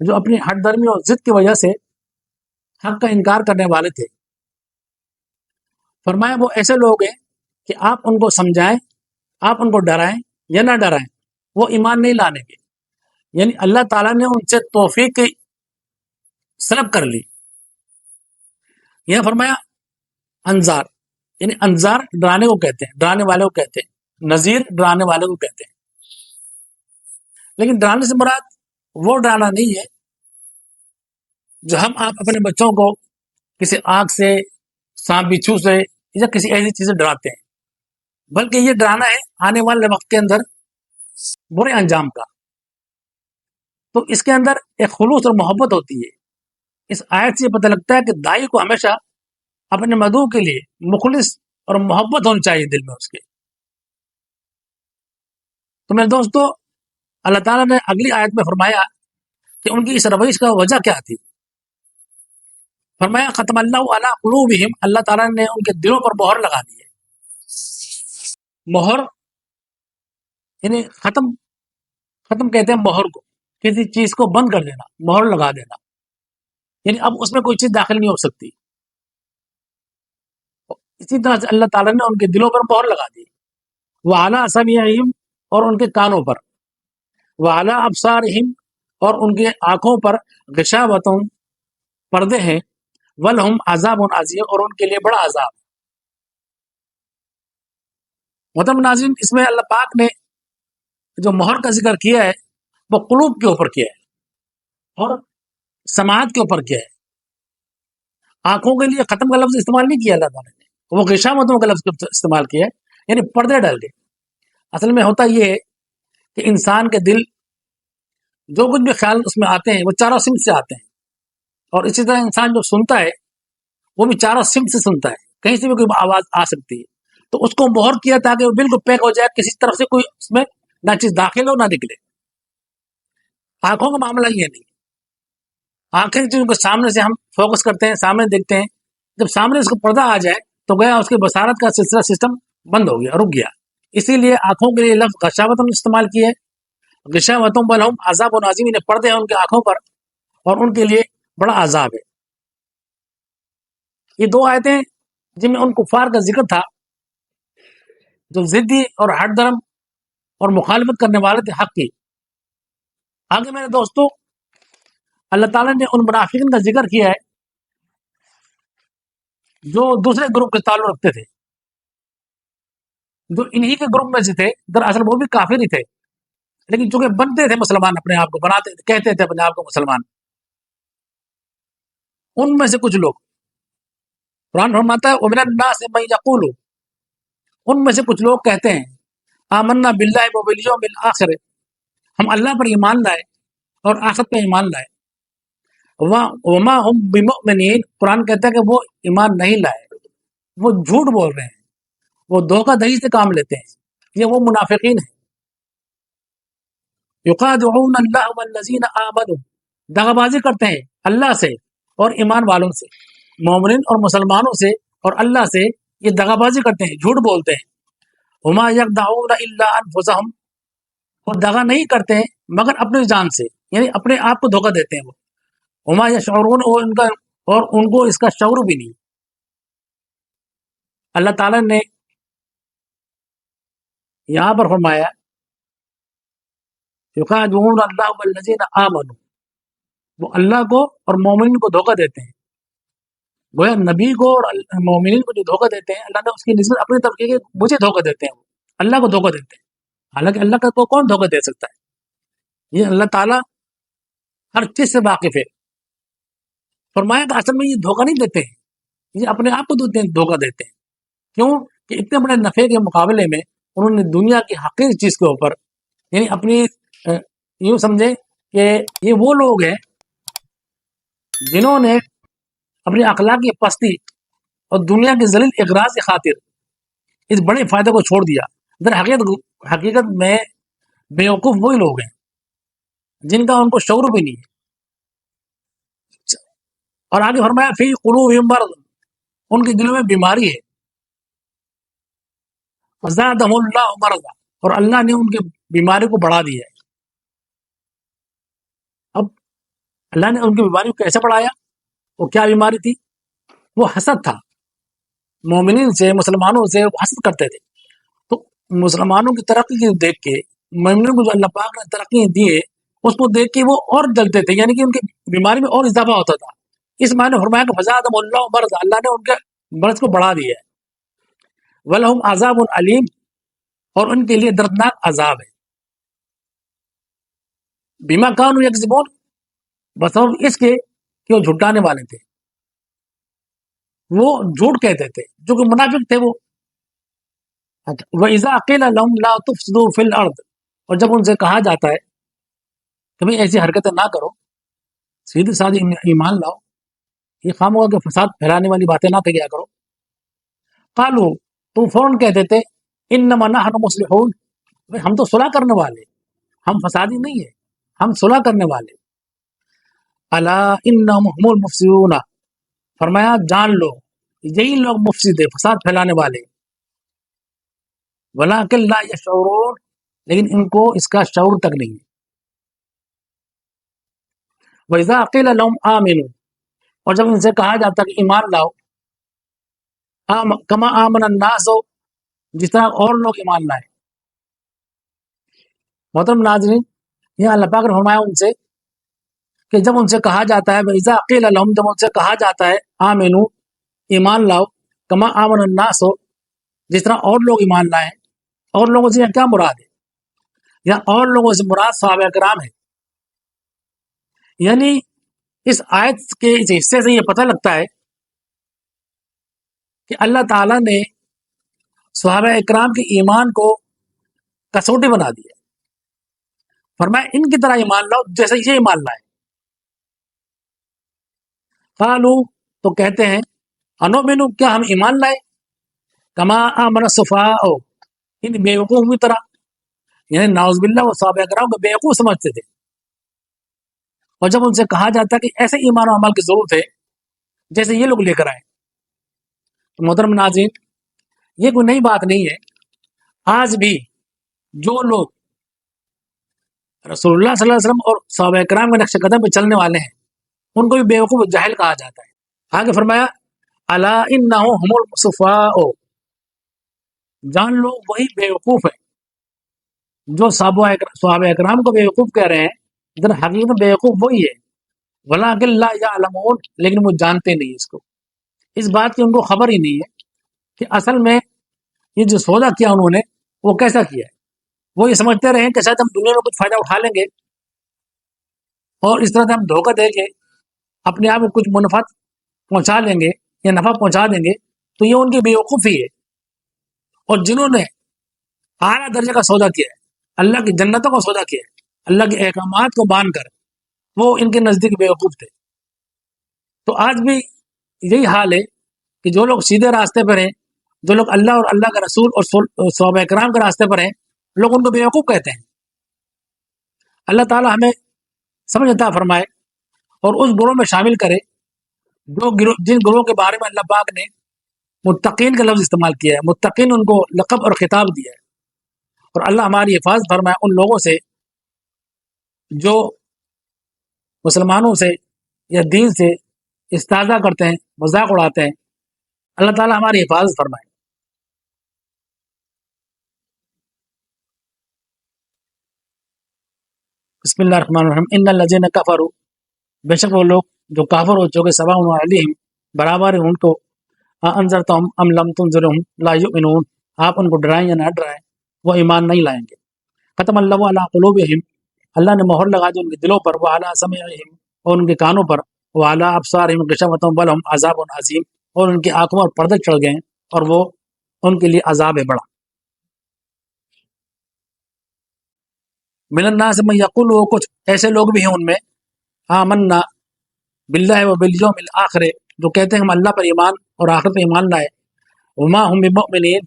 جو اپنی ہٹ درمی اور ضد کی وجہ سے حق کا انکار کرنے والے تھے. فرمایا وہ ایسے لوگ ہیں کہ آپ ان کو سمجھائیں، آپ ان کو ڈرائیں یا نہ ڈرائیں، وہ ایمان نہیں لانے گے. یعنی اللہ تعالیٰ نے ان سے توفیق سلب کر لی. یہ فرمایا انذار، یعنی انذار ڈرانے کو کہتے ہیں، ڈرانے والے کو کہتے ہیں. نذیر ڈرانے والے کو کہتے ہیں. لیکن ڈرانے سے مراد وہ ڈرانا نہیں ہے جو ہم آپ اپنے بچوں کو کسی آگ سے، سانپ بچھو سے یا کسی ایسی چیز سے ڈراتے ہیں، بلکہ یہ ڈرانا ہے آنے والے وقت کے اندر برے انجام کا. تو اس کے اندر ایک خلوص اور محبت ہوتی ہے. اس آیت سے یہ پتہ لگتا ہے کہ دائی کو ہمیشہ اپنے مدعو کے لیے مخلص اور محبت ہونی چاہیے دل میں اس کے. تو میرے دوستو، اللہ تعالیٰ نے اگلی آیت میں فرمایا کہ ان کی اس روش کا وجہ کیا تھی. فرمایا ختم اللہ علی قلوبہم، اللہ تعالیٰ نے ان کے دلوں پر مہر لگا دی ہے. مہر یعنی ختم کہتے ہیں مہر کو، کسی چیز کو بند کر دینا، مہر لگا دینا. یعنی اب اس میں کوئی چیز داخل نہیں ہو سکتی. اسی طرح سے اللہ تعالیٰ نے ان کے دلوں پر مہر لگا دی. وعلی سمعہم، اور ان کے کانوں پر. وعلی ابصارہم، اور ان کے آنکھوں پر. غشاوۃ، پردے ہیں. ولہم عذاب عظیم، اور ان کے لیے بڑا عذاب. محترم ناظرین، اس میں اللہ پاک نے جو مہر کا ذکر کیا ہے وہ قلوب کے اوپر کیا ہے اور سماعت کے اوپر کیا ہے. آنکھوں کے لیے ختم کا لفظ استعمال نہیں کیا اللہ تعالیٰ نے، وہ غشاوتوں کا لفظ استعمال کیا ہے، یعنی پردے ڈال دے. اصل میں ہوتا یہ ہے کہ انسان کے دل جو کچھ بھی خیال اس میں آتے ہیں وہ چاروں سمت سے آتے ہیں. اور اسی طرح انسان جو سنتا ہے وہ بھی چاروں سمت سے سنتا ہے، کہیں سے بھی کوئی آواز آ سکتی ہے. تو اس کو مہر کیا تاکہ وہ بالکل پیک ہو جائے، کسی طرف سے کوئی اس میں نہ چیز داخل ہو نہ نکلے. آنکھوں کا معاملہ یہ نہیں. آنکھیں چیزوں کے سامنے سے ہم فوکس کرتے ہیں، سامنے دیکھتے ہیں. جب سامنے اس کو پردہ آ جائے تو گیا اس کے بصارت کا سلسلہ سسٹم بند ہو گیا، رک گیا. اسی لیے آنکھوں کے لیے لفظ غشاوتن استعمال کیے. غشاوتوں ولہم عذاب عظیم، نے پردے ہیں ان کے آنکھوں پر اور ان کے لیے بڑا عذاب ہے. یہ دو آیتیں جن میں ان کفار کا ذکر تھا جو ضدی اور ہٹ درم اور مخالفت کرنے والے تھے حق کی. آگے میرے دوستو، اللہ تعالیٰ نے ان منافقین کا ذکر کیا ہے جو دوسرے گروپ کے تعلق رکھتے تھے، جو انہی کے گروپ میں سے تھے. دراصل وہ بھی کافر ہی تھے، لیکن چونکہ بنتے تھے مسلمان، اپنے آپ کو بناتے کہتے تھے اپنے آپ کو مسلمان. ان میں سے کچھ لوگ، قرآن فرماتا ہے وَمِنَ النَّاسِ مَن يَقُولُ، ان میں سے کچھ لوگ کہتے ہیں آمنا باللہ وبالیوم الآخر، ہم اللہ پر ایمان لائے اور آخرت پہ ایمان لائے. وما هم بمؤمنین، قرآن کہتا ہے کہ وہ ایمان نہیں لائے، وہ جھوٹ بول رہے ہیں، وہ دھوکہ دہی سے کام لیتے ہیں. یہ وہ منافقین ہیں. یخادعون اللہ والذین آمنوا، دغا بازی کرتے ہیں اللہ سے اور ایمان والوں سے، مومنین اور مسلمانوں سے اور اللہ سے یہ دغا بازی کرتے ہیں، جھوٹ بولتے ہیں. وما یخدعون الا انفسهم، اور دغا نہیں کرتے ہیں مگر اپنی جان سے، یعنی اپنے آپ کو دھوکہ دیتے ہیں وہ. وما یشعرون، اور ان کو اس کا شعور بھی نہیں. اللہ تعالیٰ نے یہاں پر فرمایا یخادعون اللہ والذین آمنوا، وہ اللہ کو اور مومنین کو دھوکہ دیتے ہیں. گویا نبی کو اور مومنین کو جو دھوکہ دیتے ہیں اللہ نے اس کی نسبت اپنی طرف کی کہ مجھے دھوکہ دیتے ہیں، وہ اللہ کو دھوکہ دیتے ہیں. حالانکہ اللہ کو کون دھوکہ دے سکتا ہے؟ یہ اللہ تعالیٰ ہر چیز سے واقف ہے. فرمایا کہ اصل میں یہ دھوکہ نہیں دیتے ہیں، یہ اپنے آپ کو دھوکہ دیتے ہیں. کیوں کہ اتنے بڑے نفع کے مقابلے میں انہوں نے دنیا کی حقیر چیز کے اوپر، یعنی اپنی یوں سمجھے کہ یہ وہ لوگ ہیں جنہوں نے اپنی اخلاقی پستی اور دنیا کے ذلیل اغراض کی خاطر اس بڑے فائدے کو چھوڑ دیا. در حقیقت میں بیوقوف وہی لوگ ہیں جن کا ان کو شعور بھی نہیں ہے. اور آگے فرمایا فی قلوبہم مرض، ان کے دلوں میں بیماری ہے. فزادہم اللہ مرضا، اور اللہ نے ان کی بیماری کو بڑھا دیا ہے. اب اللہ نے ان کی بیماری کو کیسے بڑھایا؟ وہ کیا بیماری تھی؟ وہ حسد تھا، مومنین سے، مسلمانوں سے وہ حسد کرتے تھے۔ تو مسلمانوں کی ترقی کو دیکھ کے، مومنوں کو جو اللہ پاک نے ترقی دیے اس کو دیکھ کے وہ اور جلتے تھے، یعنی کہ ان کی بیماری میں اور اضافہ ہوتا تھا۔ اس معنی فرمایا کہ فزادہم اللہ مرض، اللہ نے ان کے مرض کو بڑھا دیا ہے۔ وَلَهُمْ عَذَابٌ علیم، اور ان کے لیے دردناک عذاب ہے۔ بما كانوا یکذبون، بسبب اس کے کہ وہ جھٹانے والے تھے، وہ جھوٹ کہتے تھے، جو کہ منافق تھے وہ۔ وَإِذَا قِيلَ لَهُمْ لَا تُفْسِدُوا فِي الْأَرْضِ، اور جب ان سے کہا جاتا ہے کہ بھئی ایسی حرکتیں نہ کرو، سیدھی سادھی ایمان لاؤ، یہ خامخواہ کے فساد پھیلانے والی باتیں نہ کیا کرو۔ قالوا، تو فوراً کہتے تھے انما نحن مصلحون، بھئی ہم تو صلح کرنے والے، ہم فسادی نہیں ہیں، ہم صلح کرنے والے۔ الا انہم هم المفسدون، فرمایا جان لو یہی لوگ مفسد ہیں، فساد پھیلانے والے۔ ولکن لا یشعرون، لیکن ان کو اس کا شعور تک نہیں ہے۔ وَإِذَا قِيلَ لَهُمْ آمِنُوا، اور جب ان سے کہا جاتا کہ ایمان لاؤ، کما آمن الناس، جس طرح اور لوگ ایمان لائے۔ محترم ناظرین، یہ اللہ پاک نے فرمایا ان سے کہ جب ان سے کہا جاتا ہے وَإِذَا قِيلَ لَهُمْ، جب ان سے کہا جاتا ہے آمنوا، ایمان لاؤ، کما آمن الناس، جس طرح اور لوگ ایمان لائے۔ اور لوگوں سے کیا مراد ہے؟ یا اور لوگوں سے مراد صحابہ کرام ہے۔ یعنی اس آیت کے اس حصے سے یہ پتہ لگتا ہے کہ اللہ تعالیٰ نے صحابہ اکرام کے ایمان کو کسوٹی بنا دی ہے۔ فرمایا ان کی طرح ایمان لاؤ جیسے یہ ایمان لائے۔ قالو، تو کہتے ہیں انؤمن، کیا ہم ایمان لائے؟ کما آمن السفہاء، ان بیوقوفوں کی طرح، یعنی نعوذ باللہ وہ صحابہ اکرام کو بیوقوف سمجھتے تھے۔ اور جب ان سے کہا جاتا کہ ایسے ایمان و عمل کی ضرورت ہے جیسے یہ لوگ لے کر آئے، تو محترم ناظرین، یہ کوئی نئی بات نہیں ہے۔ آج بھی جو لوگ رسول اللہ صلی اللہ علیہ وسلم اور صحابہ کرام کے نقش قدم پہ چلنے والے ہیں، ان کو بھی بیوقوف جاہل کہا جاتا ہے۔ آگے فرمایا الا انہم هم الصفاء، جان لو وہی بیوقوف ہے جو صحابہ اکرام کو بیوقوف کہہ رہے ہیں، در حقیقت بیوقوف وہی ہے۔ ولکن لا یعلمون، لیکن وہ جانتے نہیں اس کو، اس بات کی ان کو خبر ہی نہیں ہے کہ اصل میں یہ جو سودا کیا انہوں نے وہ کیسا کیا ہے۔ وہ یہ سمجھتے رہے کہ شاید ہم دنیا میں کچھ فائدہ اٹھا لیں گے اور اس طرح سے ہم دھوکہ دے کے اپنے آپ کو کچھ منفعت پہنچا لیں گے یا نفع پہنچا دیں گے، تو یہ ان کی بیوقوفی ہے۔ اور جنہوں نے اعلیٰ درجے کا سودا کیا ہے، اللہ کی جنتوں کا سودا کیا ہے، اللہ کے احکامات کو مان کر، وہ ان کے نزدیک بیوقوف تھے۔ تو آج بھی یہی حال ہے کہ جو لوگ سیدھے راستے پر ہیں، جو لوگ اللہ اور اللہ کا رسول اور صحابہ کرام کے راستے پر ہیں، لوگ ان کو بیوقوف کہتے ہیں۔ اللہ تعالی ہمیں سمجھ عطا فرمائے اور اس گروہ میں شامل کرے جن گروہ کے بارے میں اللہ پاک نے متقین کا لفظ استعمال کیا ہے۔ متقین ان کو لقب اور خطاب دیا ہے، اور اللہ ہماری حفاظت فرمائے ان لوگوں سے جو مسلمانوں سے یا دین سے استہزاء کرتے ہیں، مذاق اڑاتے ہیں۔ اللہ تعالی ہماری حفاظت فرمائے۔ بسم اللہ الرحمن الرحیم۔ ان الذین کفروا، بے شک وہ لوگ جو کافر ہو چکے، سواء علیہم، برابر ہے ان کو، انذرتہم ام لم تنذرہم لا یؤمنون، آپ ان کو ڈرائیں یا نہ ڈرائیں، وہ ایمان نہیں لائیں گے۔ ختم اللہ علی قلوبہم، اللہ نے مہر لگا دی ان کے دلوں پر، وعلی سمعہم، اور ان کے کانوں پر، وعلی ابصارہم غشاوۃ ولہم عذاب عظیم، اور ان کی آنکھوں پر پردے چڑھ گئے ہیں اور وہ ان کے لیے عذاب ہے بڑا۔ من الناس من یقول، وہ کچھ ایسے لوگ بھی ہیں ان میں، آمنا باللہ و بالیوم الآخر، جو کہتے ہیں ہم اللہ پر ایمان اور آخرت پر ایمان لائے، وما هم بمؤمنین،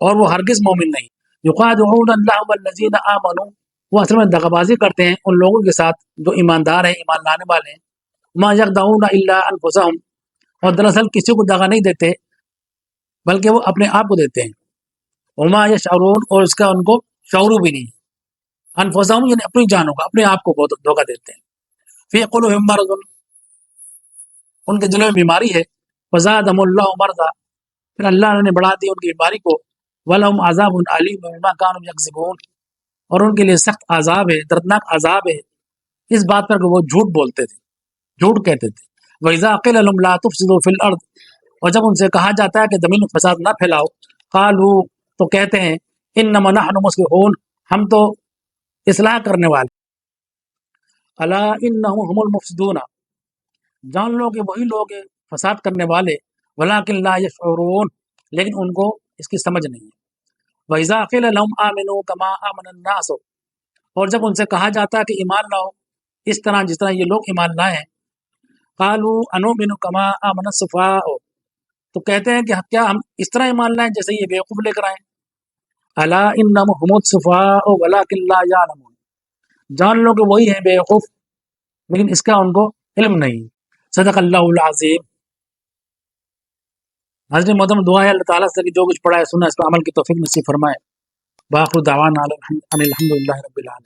اور وہ ہرگز مومن نہیں۔ یخادعون اللہ والذین آمنوا، وہ اصل میں دغا بازی کرتے ہیں ان لوگوں کے ساتھ جو ایماندار ہیں، ایمان لانے والے ہیں۔ ما یخدعون الا انفسهم، اور دراصل کسی کو دغا نہیں دیتے بلکہ وہ اپنے آپ کو دیتے ہیں۔ وما یشعرون، اور اس کا ان کو شعور بھی نہیں۔ انفسهم یعنی اپنی جانوں کو، اپنے آپ کو بہت دھوکہ دیتے ہیں. فی قلوبہم مرض، ان کے دلوں میں بیماری ہے. فزادہم اللہ مرضا، پھر اللہ نے بڑھا دی ان کی بیماری کو. ولہم عذاب علیم بما کانوا یکذبون، اور ان کے لیے سخت عذاب ہے، دردناک عذاب ہے اس بات پر کہ وہ جھوٹ بولتے تھے، جھوٹ کہتے تھے. وَإِذَا قِيلَ لَهُمْ لَا تُفْسِدُوا فِي الْأَرْضِ، اور جب ان سے کہا جاتا ہے کہ زمین میں فساد نہ پھیلاؤ، قالوا، تو کہتے ہیں انما نحن مصلحون، ہم تو اصلاح کرنے والے. الا انہم هم المفسدون، جان لو کہ وہی لوگ ہیں فساد کرنے والے. ولکن لا یشعرون، لیکن ان کو اس کی سمجھ نہیں ہے. وَإِذَا قِيلَ لَهُمْ آمِنُوا كَمَا آمَنَ النَّاسُ، اور جب ان سے کہا جاتا ہے کہ ایمان لاؤ اس طرح جس طرح یہ لوگ ایمان لائے ہیں. قالوا انؤمن كما آمن السفهاء، تو کہتے ہیں کہ کیا ہم اس طرح ایمان لائیں جیسے یہ بیوقوف لے کر آئیں. الا انہم هم السفهاء ولکن لا يعلمون، جان لو کہ وہی ہیں بیوقوف لیکن اس کا ان کو علم نہیں. صدق اللہ العظیم. حضرت محترم دعا ہے اللہ تعالیٰ سے کہ جو کچھ پڑھا ہے سنا اس پر عمل کی توفیق نصیب فرمائے. باخر دعوانا ان الحمد للہ رب العالمین.